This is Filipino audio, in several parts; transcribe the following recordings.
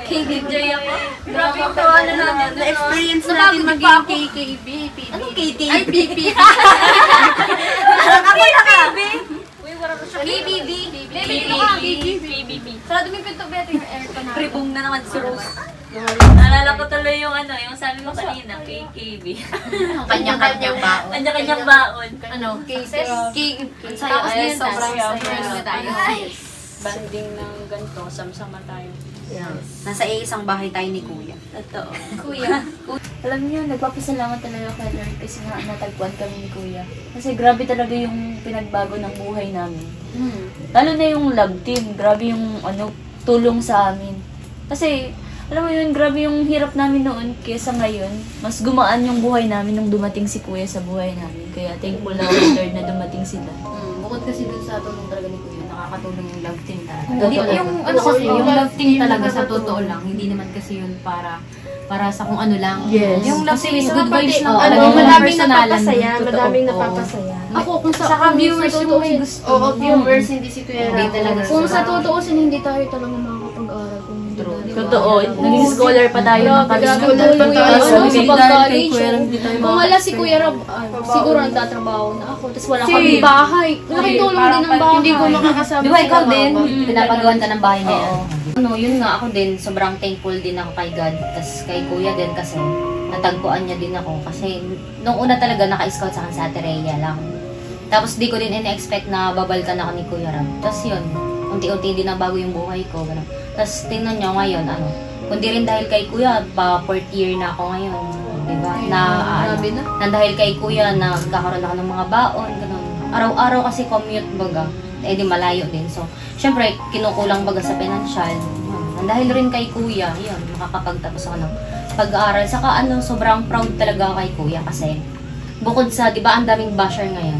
KKJ ako. Grabe yung tawanan natin. Na-experience natin maging KKB. Anong KKB? Ay, BP. Ako yung KB. BBB. BBB. Sarado mo yung pinto, Beto, yung aircon natin. Pribong na naman si Rose. Naalala ko tuloy yung yung sabi ko kanina, KKB. Kanya-kanyang baon. Kanya-kanyang baon. Ano, cases? Sa'yo, ay, sobrang Sobrang tayo. Banding ng ganito, sama-sama tayo. Nasa isang bahay tayo ni Kuya. Totoo. Kuya. Alam niyo, nagpapasalamat talaga kay Lord kasi nga natagpuan kami ni Kuya. Kasi grabe talaga yung pinagbago ng buhay namin. Lalo na yung love team, grabe yung tulong sa amin. Kasi, alam mo yun, grabe yung hirap namin noon kaysa ngayon. Mas gumaan yung buhay namin nung dumating si Kuya sa buhay namin. Kaya thankful na ako Lord na dumating sila. Bukod kasi dun sa tulong talaga ni Kuya, nakakatulong yung love team talaga. Yung Yung love team talaga sa totoo lang, hindi naman kasi yun para sa kung ano lang. Yes. Yung love team is good vibes lang. Madaming napapasaya. Madaming napapasaya. Ako, kung sa viewers yung gusto. Oo, viewers, hindi si Kuya Hindi Ram. talaga. Kung sa tutuusin, hindi tayo talaga makakapag-aral kung hindi tayo. Totoo, naging scholar pa tayo ng Tulong yun, sa pag-college. Kung Kung wala si Kuya Rob, siguro nagtatrabaho na ako. Tapos wala kami bahay. Laking tulong din ng bahay. Hindi ko makakasama. Di ba ikaw din? Pinapagawan ka ng bahay niya yan? Yun nga ako din, sobrang thankful din ako kay God. Tapos kay Kuya din kasi natagpuan niya din ako. Kasi nung una talaga naka-scout sa akin sa Ate Rhea lang. Tapos di ko din in-expect na babalikan ako ni Kuya Ram. Tapos yun, unti-unti din nabago yung buhay ko. Ganun. Tapos tingnan nyo ngayon, kundi rin dahil kay Kuya, pa 4th year na ako ngayon. Diba? Na dahil kay Kuya, nagkakaroon ako ng mga baon. Ganun. Araw-araw kasi commute baga. Di malayo din. So, syempre, kinukulang baga sa financial. Dahil rin kay Kuya, yun, makakapagtapos ako ng pag-aaral. Saka sobrang proud talaga ako kay Kuya kasi bukod sa, di ba, ang daming basher ngayon.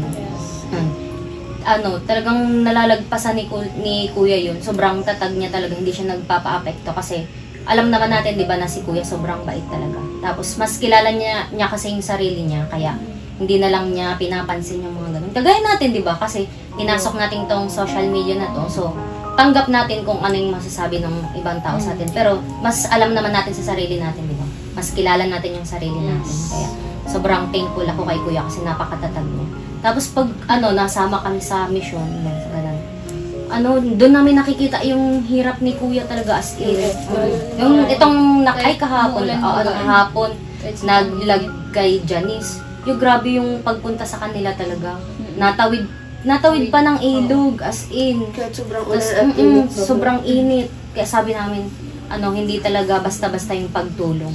Talagang nalalagpasan ni Kuya yun. Sobrang tatag niya talaga, hindi siya nagpapa-apekto kasi alam naman natin, di ba, na si Kuya sobrang bait talaga. Tapos, mas kilala niya kasi yung sarili niya, kaya hindi na lang niya pinapansin yung mga ganun. Kagaya natin, di ba, kasi pinasok natin tong social media na to, so, tanggap natin kung ano yung masasabi ng ibang tao sa atin. Pero, mas alam naman natin sa sarili natin, di ba? Mas kilala natin yung sarili natin. Kaya, sobrang thankful ako kay Kuya kasi napakatatag niya. Tapos pag nasama kami sa mission, doon namin nakikita yung hirap ni Kuya talaga as in. Yung itong kahapon, naglag kay Janice. Yung grabe yung pagpunta sa kanila talaga. Natawid pa ng ilog as in. Sobrang init. Kaya sabi namin, hindi talaga basta-basta yung pagtulong.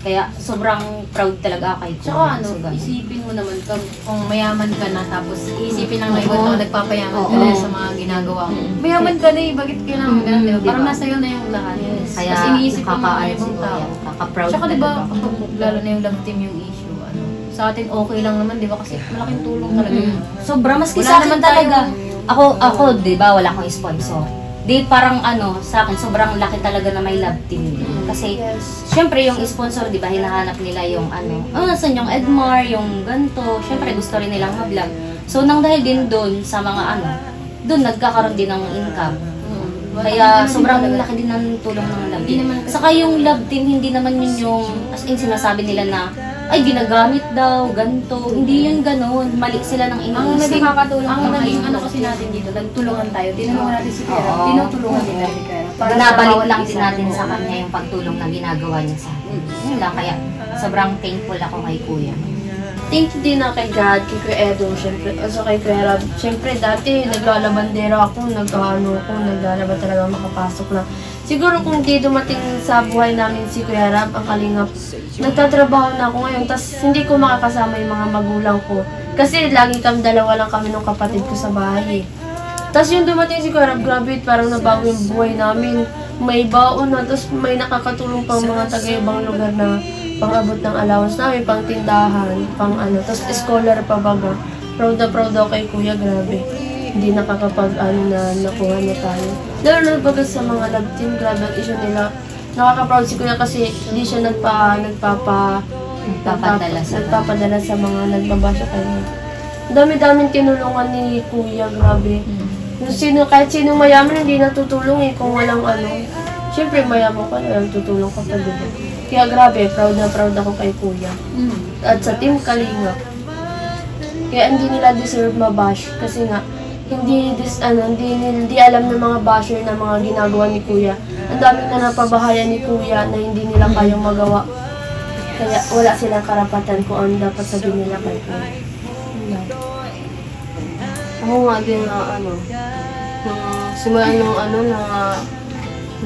Kaya sobrang proud talaga ako kay Kuya. Tsaka isipin mo naman kung mayaman ka na tapos isipin lang na ikaw nagpapayaman ka na sa mga ginagawa mo. Mayaman ka na bakit kailangan ka na? Parang nasa iyo na yung lahat. Kaya tapos iniisip mo mga ibang si tao. Kaka-proud Tsaka diba, talaga. kapag lalo na yung love team yung issue, sa atin okay lang naman, di ba? Kasi malaking tulong talaga yun. Sobra, maski sa akin talaga. Ako, di ba, wala akong sponsor. Di parang sa akin, sobrang laki talaga na may love team. Kasi, syempre yung sponsor, di ba, hinahanap nila yung saan yung Edmar, yung ganto. Syempre, gusto rin nilang ma-vlog. So, nang dahil din doon sa mga doon nagkakaroon din ng income. Kaya, sobrang laki din ng tulong ng love team. Saka yung love team, hindi naman yun yung, as in, sinasabi nila na, ay, ginagamit daw, ganto. Hindi yun ganon. Mali sila ng iniisip. Ang naging kasi natin dito, nagtulungan tayo. Tinulungan natin si Kera. Tinutulungan din natin si Kera. Binabalik lang din natin sa kanya yung pagtulong na ginagawa niya sa akin. Yun lang, kaya sobrang thankful ako kay Kuya. Thank you din kay God, kay Kuya Edo, syempre, also kay Kuya Rob. Syempre, dati naglalabandera ako, naglalaban talaga makapasok na. Siguro kung di dumating sa buhay namin si Kuya Rob, ang kalingap, nagtatrabaho na ako ngayon, tas hindi ko makakasama yung mga magulang ko. Kasi lagi dalawa lang kami ng kapatid ko sa bahay. Tas yung dumating si Kuya Rob, grabe, parang nabago yung buhay namin. May baon na, tas may nakakatulong pang mga taga-ibang lugar na pang-abot ng allowance namin, pang tindahan, pang tas scholar pa baga. Proud ako kay Kuya, grabe. Hindi na nakuha niya tayo. Lalo na baga sa mga love team, grabe ang issue nila. Nakaka-proud si Kuya kasi hindi siya nagpapadala sa mga nagbabasya kanya. Dami-daming tinulungan ni Kuya, grabe. Kahit sino mayaman hindi natutulong kung walang Siyempre, mayaman ka na, tutulong ka pa din. Kaya grabe, proud na proud ako kay Kuya. At sa Team Kalinga. Kaya hindi nila deserve mabash kasi nga, hindi alam ng mga basher na mga ginagawa ni Kuya. Ang dami na napabahayan ni Kuya na hindi nila kayang magawa. Kaya wala silang karapatan kung ano dapat sabihin nila kay Kuya. Ako nga din na simula nung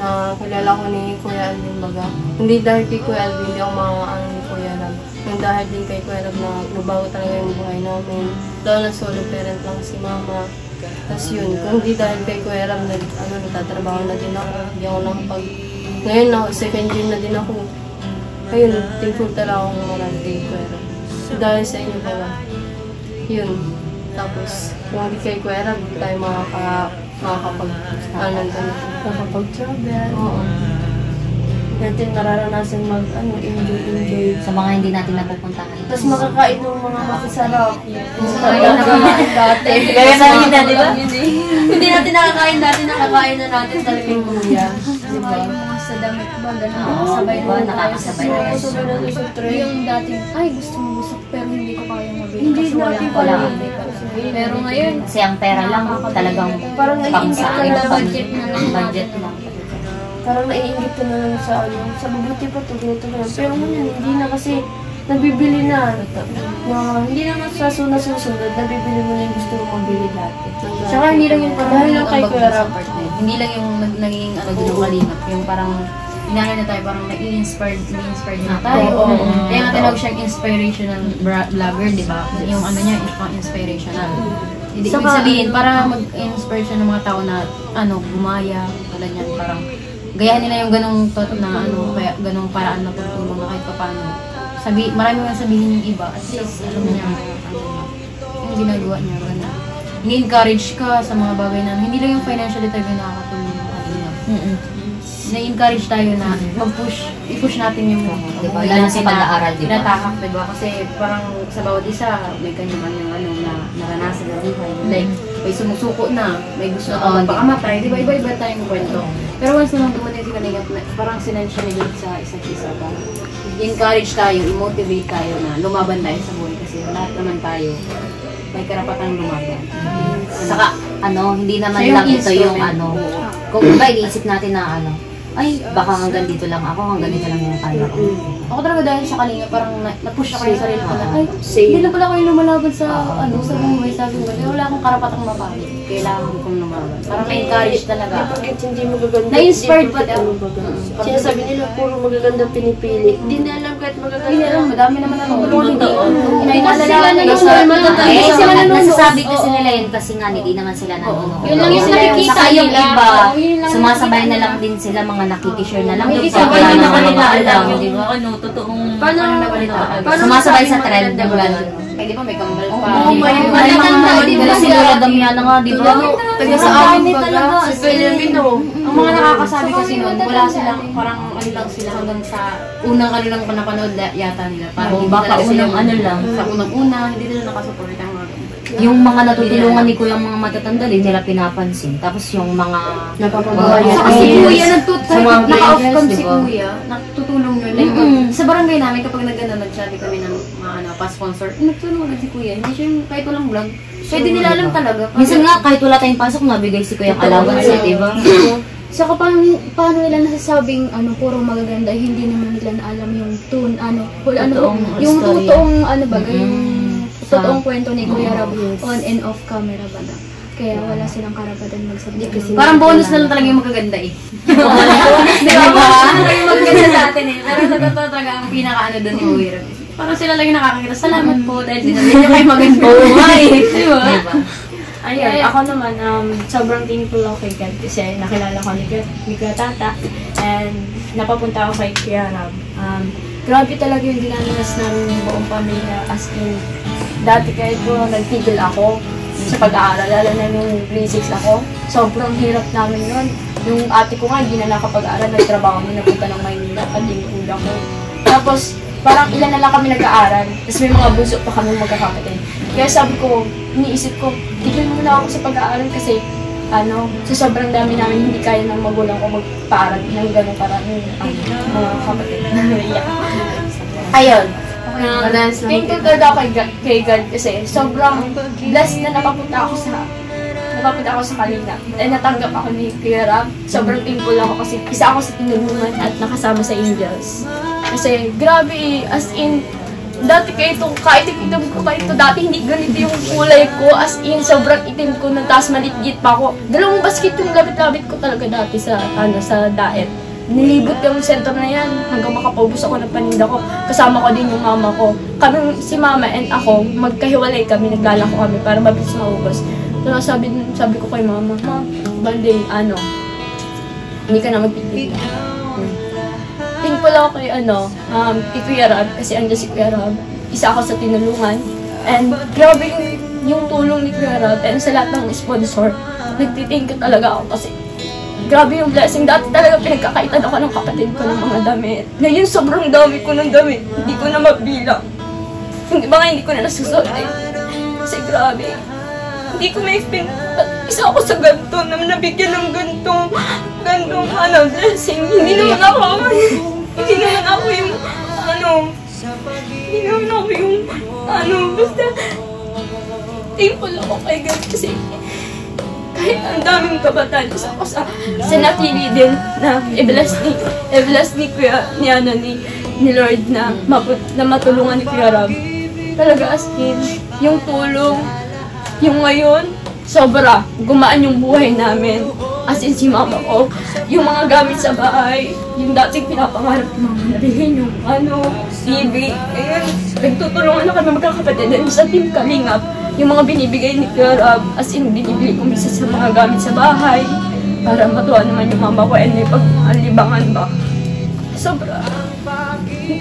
na kilala ko ni Kuya Alvin baga. Hindi dahil kay Kuya Alvin, hindi ako mga ni Kuya Rab. Yung dahil din kay Kuya Rab na nabago talaga yung buhay namin. Dahil na solo parent lang si Mama. Tapos yun, kung hindi dahil kay Kuya Rab, nagtatrabaho na din ako. Hindi ako nakapag... Ngayon na, second year na din ako. Ayun, thankful talaga akong marami kay Kuya Rab. Dahil sa inyo baga. Yun. Tapos, kung hindi kay Kuya Rab, hindi tayo makakapag-travel. Oo. Natin nararanasan enjoy. Sa mga hindi natin napupuntahan. Tapos makakain ng mga makasarap. Kaya nakakain dati. Kaya namin na, di ba? Hindi natin nakakain dati, nakakain na natin talaga yung Kuya. Diba? Yung mga sa damit ba, gano'n. Sabay diba? Nakakasabay na yun. Sabay natin sa tray. Yung dating, ay gusto mo busok pero hindi ko kayang mabili. Hindi kasi natin wala. Pero ngayon, Kasi ang pera lang, talagang Parang naiingit ka pang-sain, na budget na lang budget natin. lang. Parang naiingit ka na lang sa mabuti pa ito, ganito na. Pero ngayon, hindi na kasi nabibili na. Hindi naman sa susunod, nabibili mo na yung gusto mo mabili dati. Tsaka hindi lang yung parang Dahil lang kay Kuya Rab. Hindi lang yung naging ginukalingap. Yung parang inakit na tayo, parang na-inspired na tayo. Kaya nga tinawag siyang inspirational vlogger, di ba? Yung ano niya, inspirational. Ibig sabihin, para mag-inspire siya ng mga tao na gumaya, wala niyan, parang gayahin nila yung ganong kaya ganong paraan na pagtulong na kahit paano. Marami nga sabihin yung iba, at least alam niya yung ginagawa niya, gano'n. Ini-encourage ka sa mga bagay na hindi lang yung financially tayo nakakatulong ng kanina. Na-encourage tayo na i-push natin yung Diba? Lalo sa pag-aaral, diba? Tinatahak, diba? Kasi parang sa bawat isa, may kanyang na naranasan na buhay. Like, may sumusuko na, may gusto na magpakamatay, diba? Iba-iba tayong kwento. Pero once naman dumating si Kalingap, parang sinensya nila sa isa't isa. I-encourage tayo, i-motivate tayo na lumaban tayo sa buhay kasi lahat naman tayo may karapatang lumaban. Saka, hindi naman So, yung lang ito yung instrument. kung iba, iniisip natin na ay, baka hanggang dito lang ako, hanggang dito lang yung kaya ko. Ako talaga dahil sa Kalinga, parang na-push ako yung sarili ko na, ay, Same. hindi na pala ako yung lumalaban sa buhay, sabi ko, wala akong karapatang mapagod. Kailangan kong lumaban. Parang na-encourage talaga. Bakit hindi magaganda? Na-inspired pa daw. Sinasabi nila, puro magaganda pinipili. Hindi na alam kahit magaganda. Hindi alam, madami naman ang Hindi. Nasasabi kasi nila yun kasi nga, hindi naman sila nanonood. Yun lang yung nakikita Saka yung nila. iba, Yun lang yung sumasabay na nakikita lang din sila, mga nakikishare na lang. Sabay Wala na naman kanila alam, alam di ba? yung totoong Paano Sumasabay sa trend ng gano'n. Kaya di ba may kambal pa? Oo, may Dala si Lola Damiana nga, di ba? Taga sa amin baga, si Filipino. Ang mga nakakasabi kasi nun, wala silang, parang lang sila hanggang sa unang lang napanood yata nila. Parang hindi Baka talaga sila unang lang. sa unang-una, hindi nila nakasupport ang mga Yung mga natutulungan ni Kuya, mga matatanda, din nila pinapansin. Tapos yung mga Napapagawa Saka si Kuya, naka-off cam si diba? Kuya, natutulong yun. Like, sa barangay namin, kapag nag-chat kami ng mga pa-sponsor, nagtulungan si Kuya. Hindi siya yung kahit walang vlog. Pwede nila alam talaga. Minsan nga, kahit wala tayong pasok, nabigay si Kuya allowance, di ba? saka paano nila nasasabing puro magaganda, hindi naman nila na alam yung tune, yung story. totoong yung totoong kwento ni Kuya Rab on and off camera ba na. Kaya wala silang karapatan magsabi. Parang bonus na lang talaga yung magaganda eh. Di ba? Bonus na lang yung magaganda sa atin eh. Pero sa totoo talaga ang pinaka doon ni Kuya Rab. Parang sila lang yung nakakita. Salamat po dahil sinabi niyo kayo maganda. Di ba? Ayun, ako naman, sobrang thankful ako kay God kasi nakilala ko ni Kuya Tata and napapunta ako kay Kuya Rab. Grabe talaga yung dinaminas namin yung buong pamilya as in, dati kahit po nagtigil ako sa pag-aaral, lalo na nung grade 6 ako, sobrang hirap namin yun. Yung ate ko nga, hindi na nakapag-aaral, nagtrabaho na napunta ng Maynila, pati yung ulang ko. Tapos, parang ilan na lang kami nag-aaral, tapos may mga bunso pa kami magkakapatid. Kaya sabi ko, iniisip ko, tigil muna ako sa pag-aaral kasi sa sobrang dami namin, hindi kaya ng magulang ko magpaaral ng gano'ng parang mga kapatid. Yeah. Ayun. Thankful talaga ako kay God kasi sobrang blessed na napapunta ako sa Kalingap. Natanggap ako ni Kuya Rab. Sobrang thankful ako kasi isa ako sa tinulungan at nakasama sa Angels. Kasi grabe, as in, dati kahit itim ko dati hindi ganito yung kulay ko, as in, sobrang itim ko na, taas maliit pa ako. 2 basket yung labit-labit ko talaga dati sa diet. Nilibot yung center na yan hanggang makapaubos ako ng paninda ko. Kasama ko din yung mama ko. Kami, si mama and ako, magkahiwalay kami, naglalako kami para mabilis maubos. So, sabi ko kay mama, Monday, hindi ka na magpipili. Thankful ako kay kay Kuya Rab, kasi andyan si Kuya Rab. Isa ako sa tinulungan. And grabe yung tulong ni Kuya Rab and sa lahat ng sponsor. Nagtithank you talaga ako kasi grabe yung blessing. Dati talaga pinagkakaitan ako ng kapatid ko ng mga damit. Ngayon sobrang dami ko ng damit. Hindi ko na mabilang. Hindi ko na nasusuot eh. Kasi grabe. Hindi ko ma-explain. Isa ako sa ganito na nabigyan ng ganitong blessing. Hindi naman ako yung basta thankful ako kay God kasi kahit ang daming kabataan ako sa napili din na i-bless ni Kuya ni Lord na matulungan ni Kuya Rab. Talaga as in, yung tulong, yung ngayon, sobra, gumaan yung buhay namin. As in si mama ko, yung mga gamit sa bahay, yung dating pinapangarap ng mga nabigyan yung TV. Ngayon, nagtutulungan na kami magkakapatid din sa Team Kalingap. Yung mga binibigay ni Kuya Rab, as in, binibigay ko minsan sa mga gamit sa bahay para matuwa naman yung mama ko and may pag-alibangan ba. Sobra.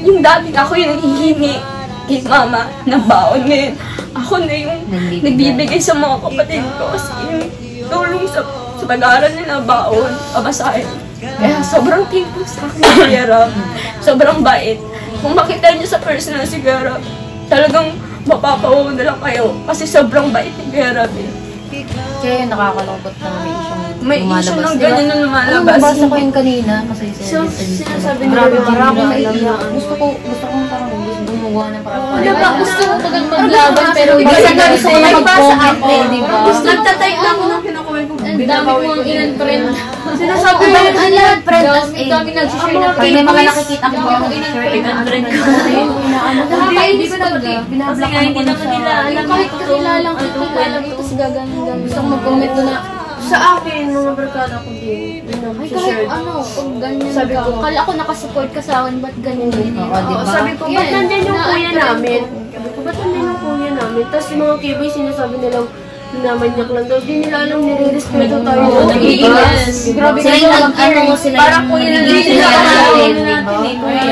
Yung dating ako yung hihingi kay mama ng baon ngayon. Ako na yung nagbibigay sa mga kapatid ko as in, tulong sa pag-aaral nila, baon, pabasahin. Kaya sobrang thankful sa akin si Kuya Rab. Sobrang bait. Kung makita niyo sa personal si Kuya Rab, talagang mapapawaw na lang kayo kasi sobrang bait ni Kuya Rab eh. Kaya yung nakakalungkot na may issue ng ganyan na lumalabas. Nabasa ko yung kanina kasi sinasabi nila parang ako maiiyak. Gusto ko parang gumawa ng parang gusto ko tagal maglaban pero basta na gusto ko na mag-comment eh, di ba? Nagtatype lang ako ng kinukuha ko. Ang dami ko ang ilan friend. Sinasabi ko ang lahat friend as in. Kami nag-share na Pag may mga nakikita ko mga share ilan friend ko. Nakakainis talaga. Kasi nga hindi naman nila alam Kahit kakilalang ito si gagang gusto ko mag-comment doon na sa akin, mga barkada ko din. Ay, kahit kung ganyan Sabi ka. ko, Kala ko nakasupport ka sa akin, ba't ganyan din? Oo, diba? Sabi ko, ba't nandyan yung kuya namin? Sabi ko, ba't nandyan yung kuya namin? Tapos yung mga kiboy, sinasabi nilang namanyak lang daw. Di nila alam, nire-respeto tayo. Grabe sila yung sila parang kuya na lang sila natin.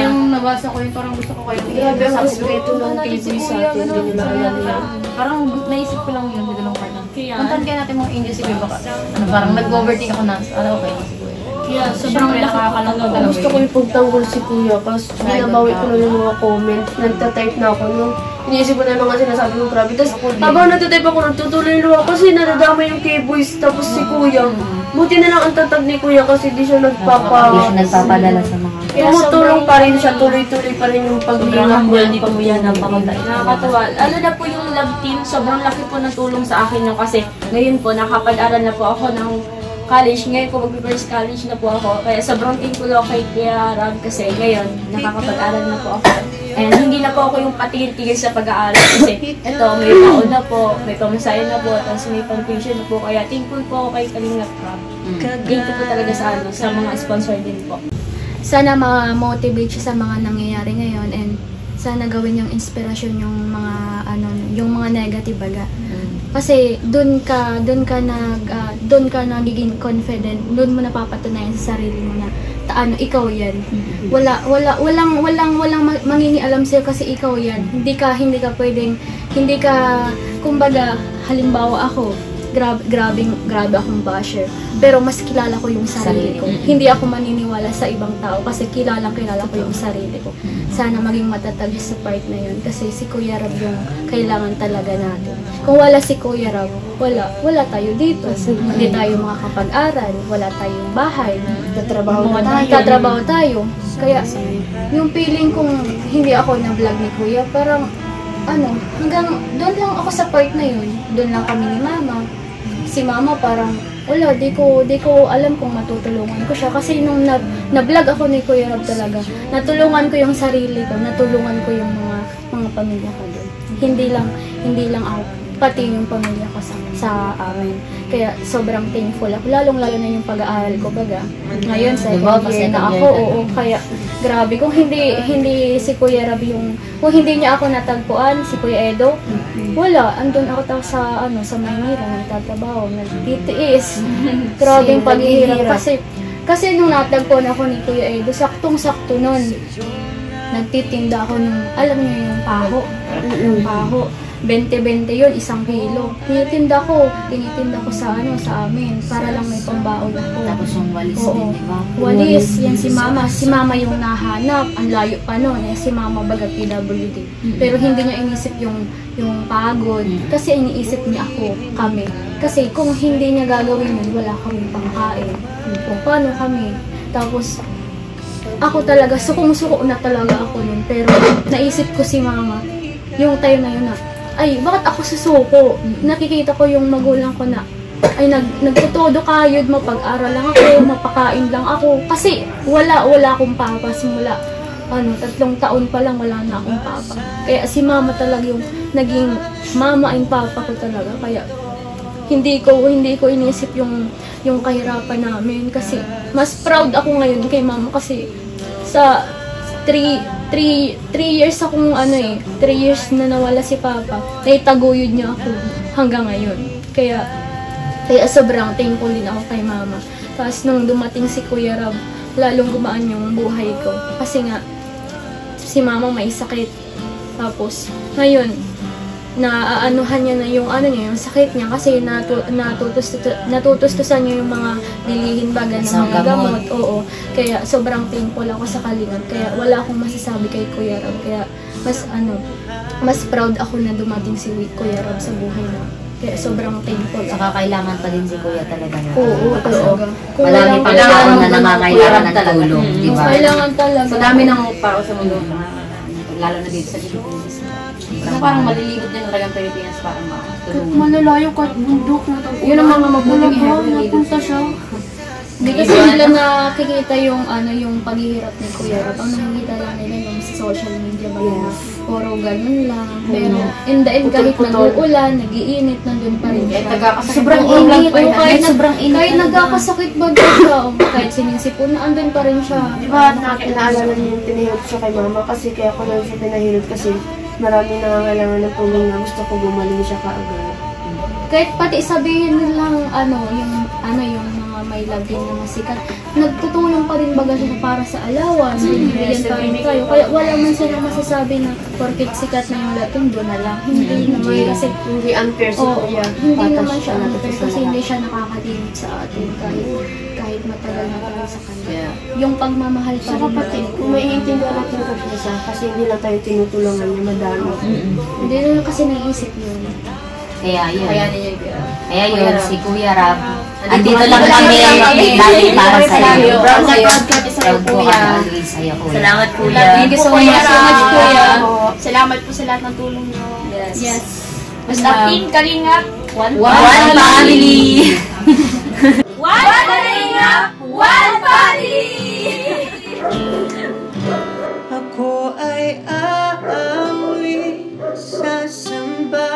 yung nabasa ko yung parang gusto ko kayo. Grabe ang respeto ng kiboy sa atin. Di nila alam yan. Parang naisip ko lang yun, dalawang part lang. Puntan kaya natin mga English siguro baka. Parang nag-overthink ako na, okay na siguro. Yeah, Sobrang nakakalungkot talaga. Gusto ko ipagtanggol si kuya kasi binabawi ko na yung mga comment. Nagtatype na ako nung iniisip ko na yung mga sinasabi ko grabe. Tapos habang nagtatype ako, nagtutuloy lang ako kasi nadadama yung K-boys tapos si kuya. Buti na lang ang tatag ni kuya kasi di siya nagpapadala sa mga tumutulong pa rin siya, tuloy-tuloy pa rin yung pag-iingat ni Kuya, napakabait. Nakakatuwa. Lalo na po yung love team, sobrang laki po ng tulong sa akin yun kasi ngayon po nakapag-aral na po ako ng college. Ngayon po mag-first college na po ako. Kaya sobrang thankful ako kay Kuya Rab kasi ngayon nakakapag-aral na po ako. And hindi na po ako yung patigil-tigil sa pag-aaral kasi ito, may baon na po, may pamasahe na po, tapos may pang-tuition na po. Kaya thankful po ako kay Kalingap Rab. Thankful po talaga sa mga sponsor din po. Sana ma-motivate siya sa mga nangyayari ngayon and sana gawin yung inspirasyon yung mga yung mga negative baga. Kasi doon ka nagiging confident, doon mo napapatunayan sa sarili mo na ikaw 'yan. Walang mangingialam sa'yo kasi ikaw 'yan. Hindi ka kumbaga halimbawa ako grabe akong basher. Pero mas kilala ko yung sarili ko. Hindi ako maniniwala sa ibang tao kasi kilala ko yung sarili ko. Sana maging matatag sa part na yun kasi si Kuya Rab yung kailangan talaga natin. Kung wala si Kuya Rab, wala tayo dito. Hindi tayo makakapag-aral, wala tayong bahay. Tatrabaho tayo. Kaya yung feeling kong hindi ako na-vlog ni Kuya, parang hanggang doon lang ako sa part na yun. Doon lang kami ni Mama. Si Mama parang, wala, di ko alam kung matutulungan ko siya. Kasi nung na-vlog ako ni Kuya Rab talaga, natulungan ko yung sarili ko, natulungan ko yung mga pamilya ko doon. Hindi lang ako, pati yung pamilya ko sa amin. Kaya sobrang thankful ako. Lalong-lalo na yung pag-aaral ko baga. Ngayon, second year na ako. Oo, kaya grabe. Kung hindi si Kuya Rab kung hindi niya ako natagpuan, si Kuya Edo, wala. Andun ako sa Maynila, nagtatrabaho, nagtitiis. Grabing paghihirap. Kasi nung natagpuan ako ni Kuya Edo, saktong-sakto nun. Nagtitinda ako alam niyo yung paho. Paho. 20-20 yun, 1 kilo. Tinitinda ko sa amin, para lang may pambaon ako. Tapos yung walis din, diba? Walis, yan si Mama. Si Mama yung nahanap, ang layo pa nun. Si Mama baga PWD. Pero hindi niya inisip yung pagod. Kasi iniisip niya kami. Kasi kung hindi niya gagawin yun, wala kaming pangkain. Kung paano kami. Tapos, ako talaga, suko na talaga ako nun. Pero naisip ko si Mama, yung time na yun bakit ako susuko? Nakikita ko yung magulang ko na, nagtutodo kayod, mapag-aral lang ako, mapakain lang ako. Kasi wala akong papa simula. 3 taon pa lang wala na akong papa. Kaya si Mama talaga yung naging mama and papa ko talaga. Kaya hindi ko inisip yung kahirapan namin. Kasi mas proud ako ngayon kay Mama kasi sa 3 years akong 3 years na nawala si Papa, naitaguyod niya ako hanggang ngayon. Kaya sobrang thankful din ako kay Mama. Tapos nung dumating si Kuya Rab, lalong gumaan yung buhay ko. Kasi nga, si Mama may sakit. Tapos, ngayon, naaanuhan niya na yung sakit niya kasi natutustusan niya yung mga bilihin baga ng mga gamot. Oo. Kaya sobrang thankful ako sa Kalingap. Kaya wala akong masasabi kay Kuya Rab. Kaya mas proud ako na dumating si Kuya Rab sa buhay na. Kaya sobrang thankful. Saka kailangan pa din si Kuya talaga. Oo, talaga. Marami pa lang na nangangailangan ng tulong, di ba? Kailangan talaga. Sa dami ng tao sa mundo, lalo na dito sa Pilipinas. Kasi parang malilibot din talagang Pilipinas para matulungan. Malalayo kahit bundok na ito. Yun ang mga mabuting ihero. Napunta siya. Hindi kasi nila nakikita yung paghihirap ni Kuya Rab. Ang nakikita lang nila yung sa social media ba yun? Puro ganun lang. Pero in the end, kahit nag-uulan, nag-iinit, nandun pa rin. Sobrang init. Kahit nagkakasakit ba siya, kahit sinisipon na andun pa rin siya. Diba, naalala niyo yung pinahilot siya kay Mama kasi kaya ako lang siya pinahilot kasi maraming nangangailangan ng tulong na gusto ko gumaling siya kaagad. Kahit pati sabihin nilang yung mga may love din na masikat, nagtutulong pa rin baga siya para sa allowance, binibigyan pa rin tayo. Kaya wala man silang masasabi na porket sikat na yung latin, doon na lang. Hindi naman kasi Hindi unfair si Kuya. hindi naman siya unfair kasi hindi siya nakakalimit sa atin kahit matagal na tayo sa kanya. Yung pagmamahal pa Sa rin kapatid, natin. kung maiintindihan natin ko siya kasi hindi lang tayo tinutulungan niya madami. Hindi na kasi naisip yun. Kaya yun. Kaya yun, si Kuya Rab. Andito lang kami dahil para sa iyo. Proud kami sa'yo, Kuya. Salamat, Kuya. Thank you so much, Kuya. Salamat po sa lahat ng tulong niyo. Yes. Basta Team Kalingap, One family! One Kalingap, one family! Ako ay aawi sa samba